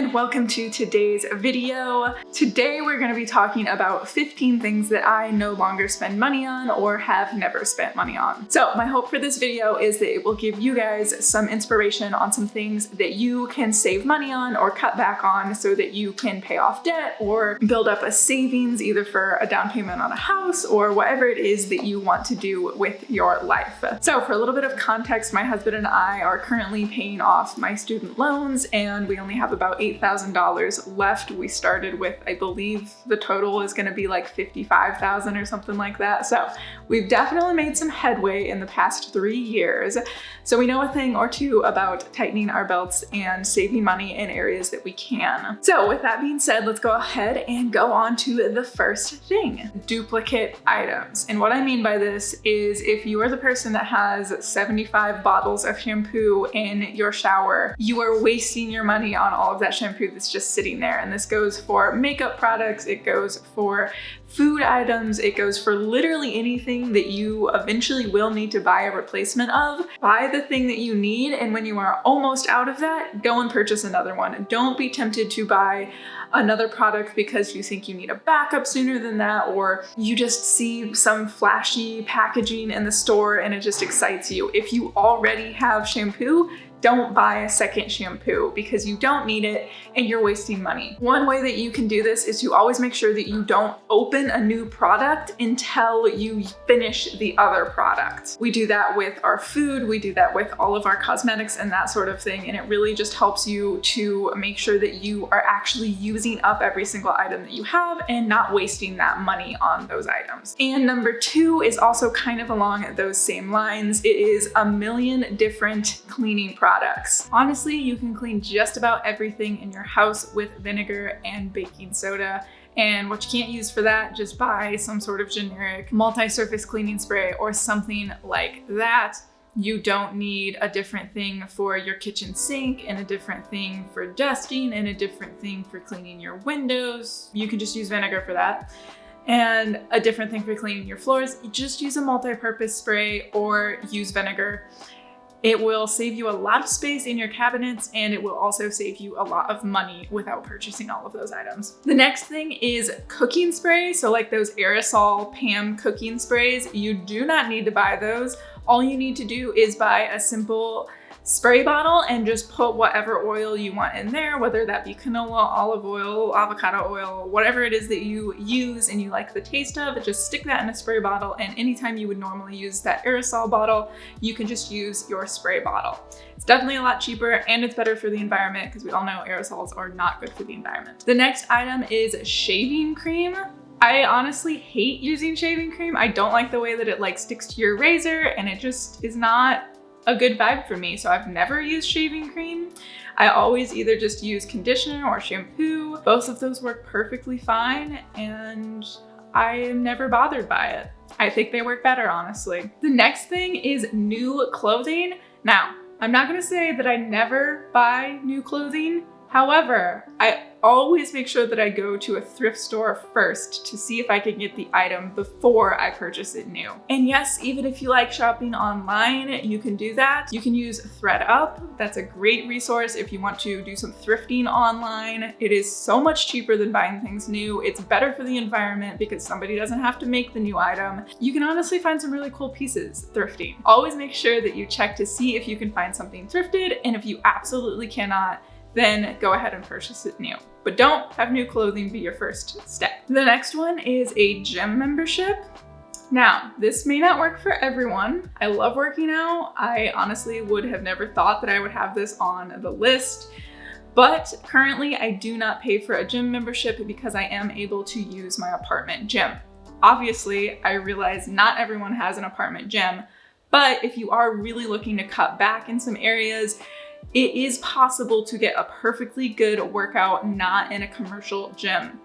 and welcome to today's video. Today we're going to be talking about 15 things that I no longer spend money on or have never spent money on. So my hope for this video is that it will give you guys some inspiration on some things that you can save money on or cut back on so that you can pay off debt or build up a savings either for a down payment on a house or whatever it is that you want to do with your life. So for a little bit of context, my husband and I are currently paying off my student loans and we only have about $8,000 left. We started with, I believe the total is gonna be like $55,000 or something like that. So we've definitely made some headway in the past 3 years. So we know a thing or two about tightening our belts and saving money in areas that we can. So with that being said, let's go ahead and go on to the first thing, duplicate items. And what I mean by this is if you are the person that has 75 bottles of shampoo in your shower, you are wasting your money on all of that shampoo that's just sitting there. And this goes for makeup products, it goes for food items, it goes for literally anything that you eventually will need to buy a replacement of. Buy the thing that you need, and when you are almost out of that, go and purchase another one. Don't be tempted to buy another product because you think you need a backup sooner than that, or you just see some flashy packaging in the store and it just excites you. If you already have shampoo, don't buy a second shampoo because you don't need it and you're wasting money. One way that you can do this is to always make sure that you don't open a new product until you finish the other product. We do that with our food, we do that with all of our cosmetics and that sort of thing, and it really just helps you to make sure that you are actually using up every single item that you have and not wasting that money on those items. And number 2 is also kind of along those same lines. It is a million different cleaning products. Honestly, you can clean just about everything in your house with vinegar and baking soda. And what you can't use for that, just buy some sort of generic multi-surface cleaning spray or something like that. You don't need a different thing for your kitchen sink and a different thing for dusting and a different thing for cleaning your windows. You can just use vinegar for that. And a different thing for cleaning your floors. You just use a multi-purpose spray or use vinegar. It will save you a lot of space in your cabinets, and it will also save you a lot of money without purchasing all of those items. The next thing is cooking spray. So like those aerosol Pam cooking sprays, you do not need to buy those. All you need to do is buy a simple spray bottle and just put whatever oil you want in there, whether that be canola, olive oil, avocado oil, whatever it is that you use and you like the taste of, just stick that in a spray bottle, and anytime you would normally use that aerosol bottle, you can just use your spray bottle. It's definitely a lot cheaper and it's better for the environment because we all know aerosols are not good for the environment. The next item is shaving cream. I honestly hate using shaving cream. I don't like the way that it like sticks to your razor and it just is not a good vibe for me. So I've never used shaving cream. I always either just use conditioner or shampoo. Both of those work perfectly fine and I am never bothered by it. I think they work better, honestly. The next thing is new clothing. Now, I'm not gonna say that I never buy new clothing. However, I always make sure that I go to a thrift store first to see if I can get the item before I purchase it new. And yes, even if you like shopping online, you can do that. You can use ThredUp. That's a great resource if you want to do some thrifting online. It is so much cheaper than buying things new. It's better for the environment because somebody doesn't have to make the new item. You can honestly find some really cool pieces thrifting. Always make sure that you check to see if you can find something thrifted, and if you absolutely cannot, then go ahead and purchase it new. But don't have new clothing be your first step. The next one is a gym membership. Now, this may not work for everyone. I love working out. I honestly would have never thought that I would have this on the list, but currently I do not pay for a gym membership because I am able to use my apartment gym. Obviously, I realize not everyone has an apartment gym, but if you are really looking to cut back in some areas, it is possible to get a perfectly good workout not in a commercial gym.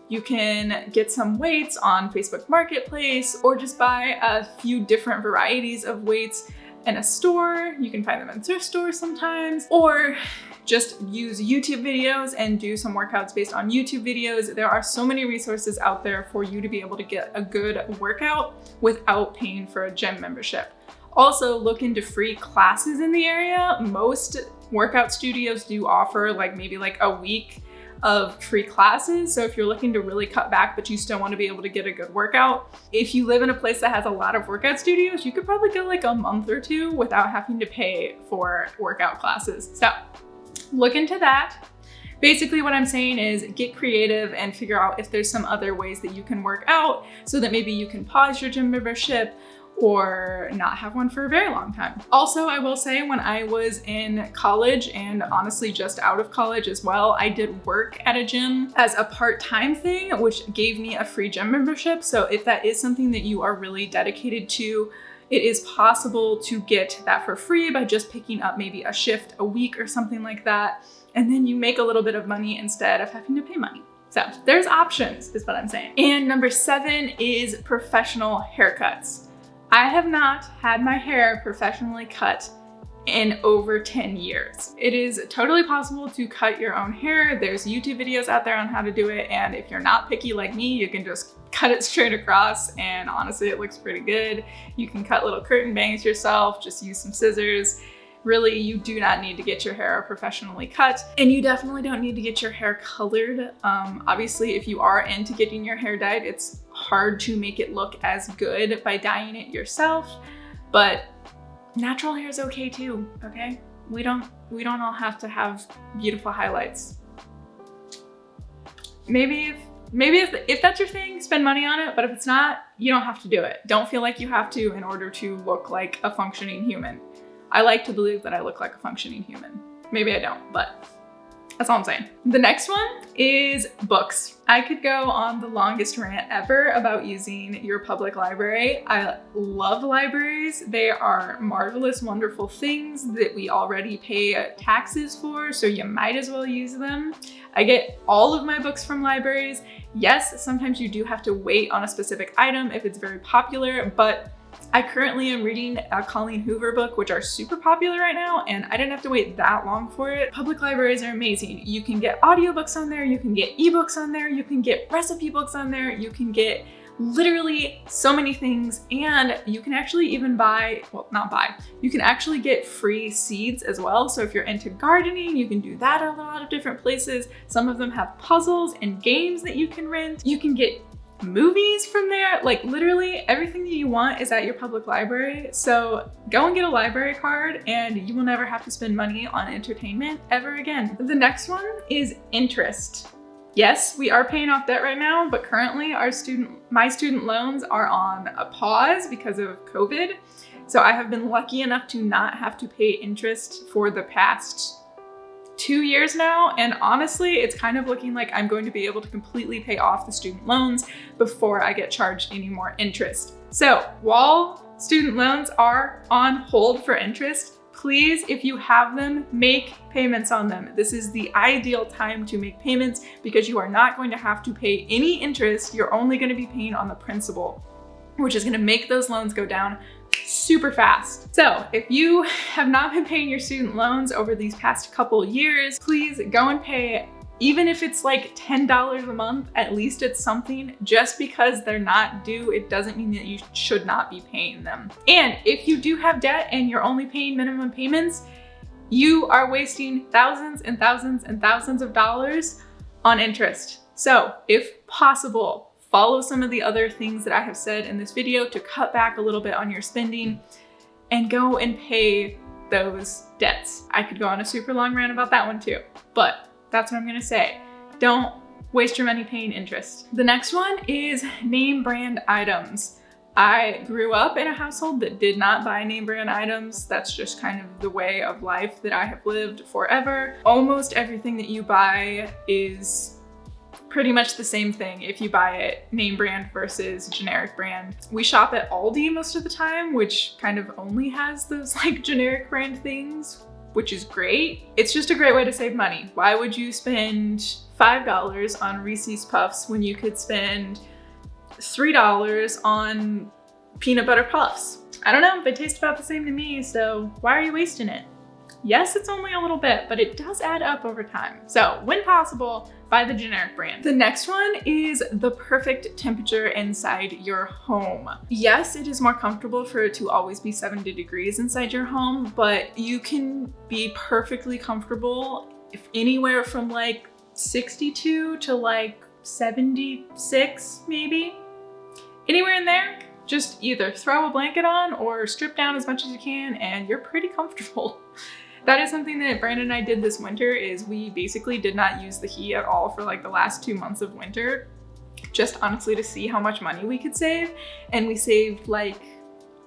You can get some weights on Facebook Marketplace or just buy a few different varieties of weights in a store. You can find them in thrift stores sometimes, or just use YouTube videos and do some workouts based on YouTube videos. There are so many resources out there for you to be able to get a good workout without paying for a gym membership. Also, look into free classes in the area. Most workout studios do offer like maybe like a week of free classes. So if you're looking to really cut back, but you still want to be able to get a good workout, if you live in a place that has a lot of workout studios, you could probably go like a month or two without having to pay for workout classes. So look into that. Basically what I'm saying is get creative and figure out if there's some other ways that you can work out so that maybe you can pause your gym membership or not have one for a very long time. Also, I will say when I was in college and honestly just out of college as well, I did work at a gym as a part-time thing, which gave me a free gym membership. So if that is something that you are really dedicated to, it is possible to get that for free by just picking up maybe a shift a week or something like that. And then you make a little bit of money instead of having to pay money. So there's options is what I'm saying. And number 7 is professional haircuts. I have not had my hair professionally cut in over 10 years. It is totally possible to cut your own hair. There's YouTube videos out there on how to do it. And if you're not picky like me, you can just cut it straight across. And honestly, it looks pretty good. You can cut little curtain bangs yourself, just use some scissors. Really, you do not need to get your hair professionally cut, and you definitely don't need to get your hair colored. Obviously, if you are into getting your hair dyed, it's hard to make it look as good by dyeing it yourself, but natural hair is okay too, okay? We don't all have to have beautiful highlights. Maybe if that's your thing, spend money on it, but if it's not, you don't have to do it. Don't feel like you have to in order to look like a functioning human. I like to believe that I look like a functioning human. Maybe I don't, but that's all I'm saying. The next one is books. I could go on the longest rant ever about using your public library. I love libraries. They are marvelous, wonderful things that we already pay taxes for, so you might as well use them. I get all of my books from libraries. Yes, sometimes you do have to wait on a specific item if it's very popular, but I currently am reading a Colleen Hoover book, which are super popular right now, and I didn't have to wait that long for it. Public libraries are amazing. You can get audiobooks on there, you can get ebooks on there, you can get recipe books on there, you can get literally so many things, and you can actually even buy, well, not buy, you can actually get free seeds as well. So if you're into gardening, you can do that at a lot of different places. Some of them have puzzles and games that you can rent. You can get movies from there. Like literally everything that you want is at your public library. So go and get a library card and you will never have to spend money on entertainment ever again. The next one is interest. Yes, we are paying off debt right now, but currently my student loans are on a pause because of COVID. So I have been lucky enough to not have to pay interest for the past 2 years now, and honestly, it's kind of looking like I'm going to be able to completely pay off the student loans before I get charged any more interest. So while student loans are on hold for interest, please, if you have them, make payments on them. This is the ideal time to make payments because you are not going to have to pay any interest. You're only going to be paying on the principal, which is going to make those loans go down super fast. So if you have not been paying your student loans over these past couple years, please go and pay, even if it's like $10 a month, at least it's something. Just because they're not due, it doesn't mean that you should not be paying them. And if you do have debt and you're only paying minimum payments, you are wasting thousands and thousands and thousands of dollars on interest. So if possible, follow some of the other things that I have said in this video to cut back a little bit on your spending and go and pay those debts. I could go on a super long rant about that one too, but that's what I'm gonna say. Don't waste your money paying interest. The next one is name brand items. I grew up in a household that did not buy name brand items. That's just kind of the way of life that I have lived forever. Almost everything that you buy is pretty much the same thing if you buy it name brand versus generic brand. We shop at Aldi most of the time, which kind of only has those like generic brand things, which is great. It's just a great way to save money. Why would you spend $5 on Reese's Puffs when you could spend $3 on peanut butter puffs? I don't know, they taste about the same to me, so why are you wasting it? Yes, it's only a little bit, but it does add up over time. So when possible, buy the generic brand. The next one is the perfect temperature inside your home. Yes, it is more comfortable for it to always be 70 degrees inside your home, but you can be perfectly comfortable if anywhere from like 62 to like 76 maybe. Anywhere in there, just either throw a blanket on or strip down as much as you can and you're pretty comfortable. That is something that Brandon and I did this winter, is we basically did not use the heat at all for like the last 2 months of winter, just honestly to see how much money we could save. And we saved like,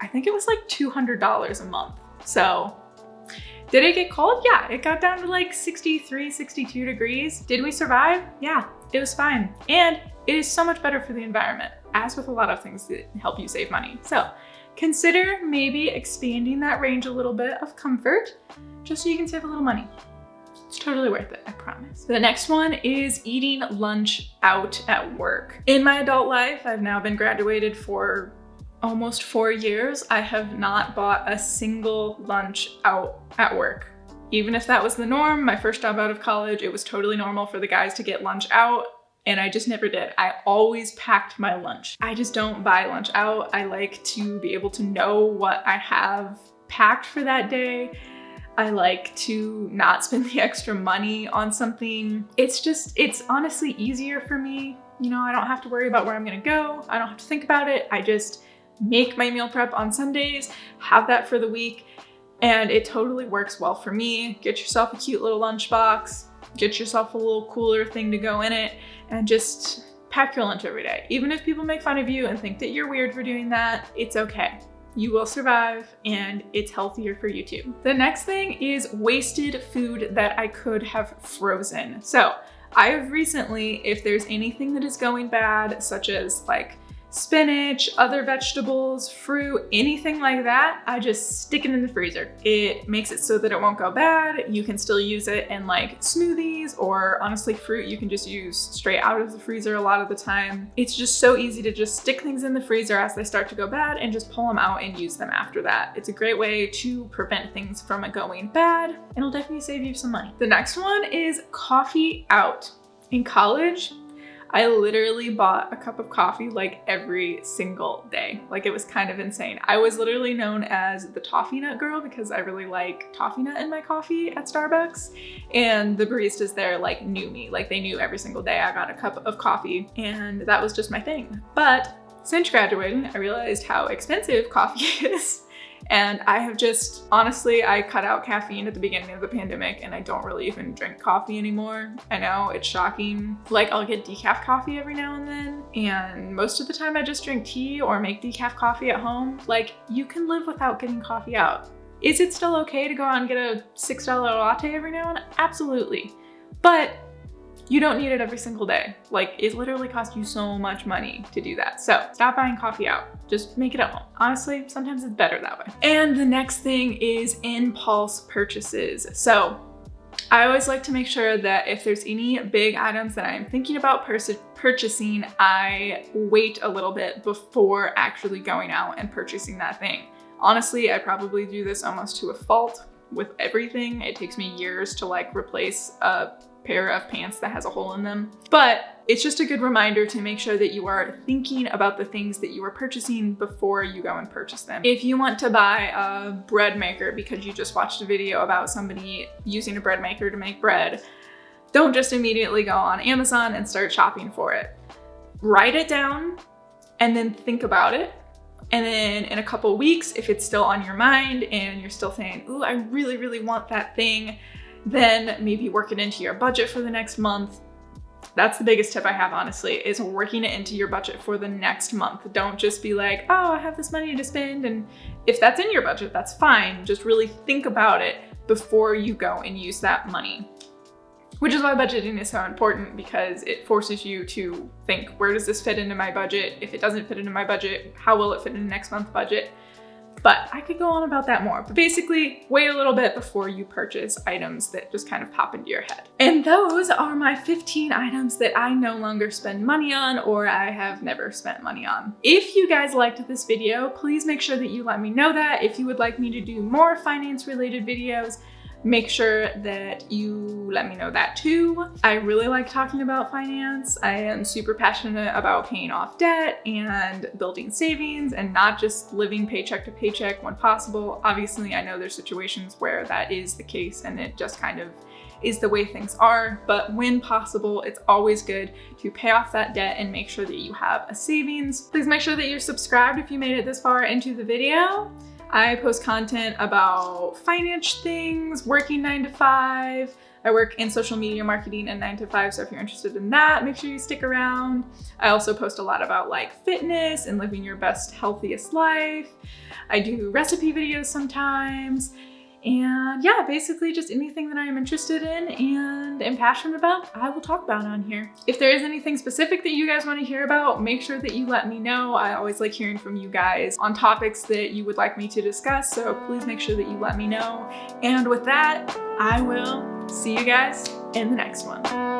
I think it was like $200 a month. So did it get cold? Yeah, it got down to like 63, 62 degrees. Did we survive? Yeah, it was fine. And it is so much better for the environment, as with a lot of things that help you save money. So consider maybe expanding that range a little bit of comfort, just so you can save a little money. It's totally worth it, I promise. The next one is eating lunch out at work. In my adult life, I've now been graduated for almost 4 years. I have not bought a single lunch out at work. Even if that was the norm, my first job out of college, it was totally normal for the guys to get lunch out, and I just never did. I always packed my lunch. I just don't buy lunch out. I like to be able to know what I have packed for that day. I like to not spend the extra money on something. It's honestly easier for me. You know, I don't have to worry about where I'm gonna go. I don't have to think about it. I just make my meal prep on Sundays, have that for the week, and it totally works well for me. Get yourself a cute little lunchbox, get yourself a little cooler thing to go in it, and just pack your lunch every day. Even if people make fun of you and think that you're weird for doing that, it's okay. You will survive, and it's healthier for you too. The next thing is wasted food that I could have frozen. So I have recently, if there's anything that is going bad, such as like spinach, other vegetables, fruit, anything like that, I just stick it in the freezer. It makes it so that it won't go bad. You can still use it in like smoothies, or honestly fruit you can just use straight out of the freezer a lot of the time. It's just so easy to just stick things in the freezer as they start to go bad and just pull them out and use them after that. It's a great way to prevent things from it going bad, and it'll definitely save you some money. The next one is coffee out. In college, I literally bought a cup of coffee like every single day. Like, it was kind of insane. I was literally known as the toffee nut girl because I really like toffee nut in my coffee at Starbucks. And the baristas there like knew me. Like, they knew every single day I got a cup of coffee, and that was just my thing. But since graduating, I realized how expensive coffee is. And I have just, honestly, I cut out caffeine at the beginning of the pandemic, and I don't really even drink coffee anymore. I know, it's shocking. Like, I'll get decaf coffee every now and then, and most of the time I just drink tea or make decaf coffee at home. Like, you can live without getting coffee out. Is it still okay to go out and get a $6 latte every now and then? Absolutely. But you don't need it every single day. Like, it literally costs you so much money to do that. So stop buying coffee out. Just make it at home. Honestly, sometimes it's better that way. And the next thing is impulse purchases. So I always like to make sure that if there's any big items that I'm thinking about purchasing, I wait a little bit before actually going out and purchasing that thing. Honestly, I probably do this almost to a fault with everything. It takes me years to like replace a pair of pants that has a hole in them. But it's just a good reminder to make sure that you are thinking about the things that you are purchasing before you go and purchase them. If you want to buy a bread maker because you just watched a video about somebody using a bread maker to make bread, don't just immediately go on Amazon and start shopping for it. Write it down and then think about it. And then in a couple weeks, if it's still on your mind and you're still saying, ooh, I really, really want that thing, then maybe work it into your budget for the next month. That's the biggest tip I have, honestly, is working it into your budget for the next month. Don't just be like, oh, I have this money to spend. And if that's in your budget, that's fine. Just really think about it before you go and use that money. Which is why budgeting is so important, because it forces you to think, where does this fit into my budget? If it doesn't fit into my budget, how will it fit into next month's budget? But I could go on about that more. But basically, wait a little bit before you purchase items that just kind of pop into your head. And those are my 15 items that I no longer spend money on, or I have never spent money on. If you guys liked this video, please make sure that you let me know that. If you would like me to do more finance related videos, make sure that you let me know that too. I really like talking about finance. I am super passionate about paying off debt and building savings and not just living paycheck to paycheck when possible. Obviously, I know there's situations where that is the case and it just kind of is the way things are, but when possible, it's always good to pay off that debt and make sure that you have a savings. Please make sure that you're subscribed if you made it this far into the video. I post content about finance things, working 9 to 5. I work in social media marketing and 9 to 5, so if you're interested in that, make sure you stick around. I also post a lot about like fitness and living your best, healthiest life. I do recipe videos sometimes. And yeah, basically just anything that I am interested in and am passionate about, I will talk about on here. If there is anything specific that you guys want to hear about, make sure that you let me know. I always like hearing from you guys on topics that you would like me to discuss, so please make sure that you let me know. And with that, I will see you guys in the next one.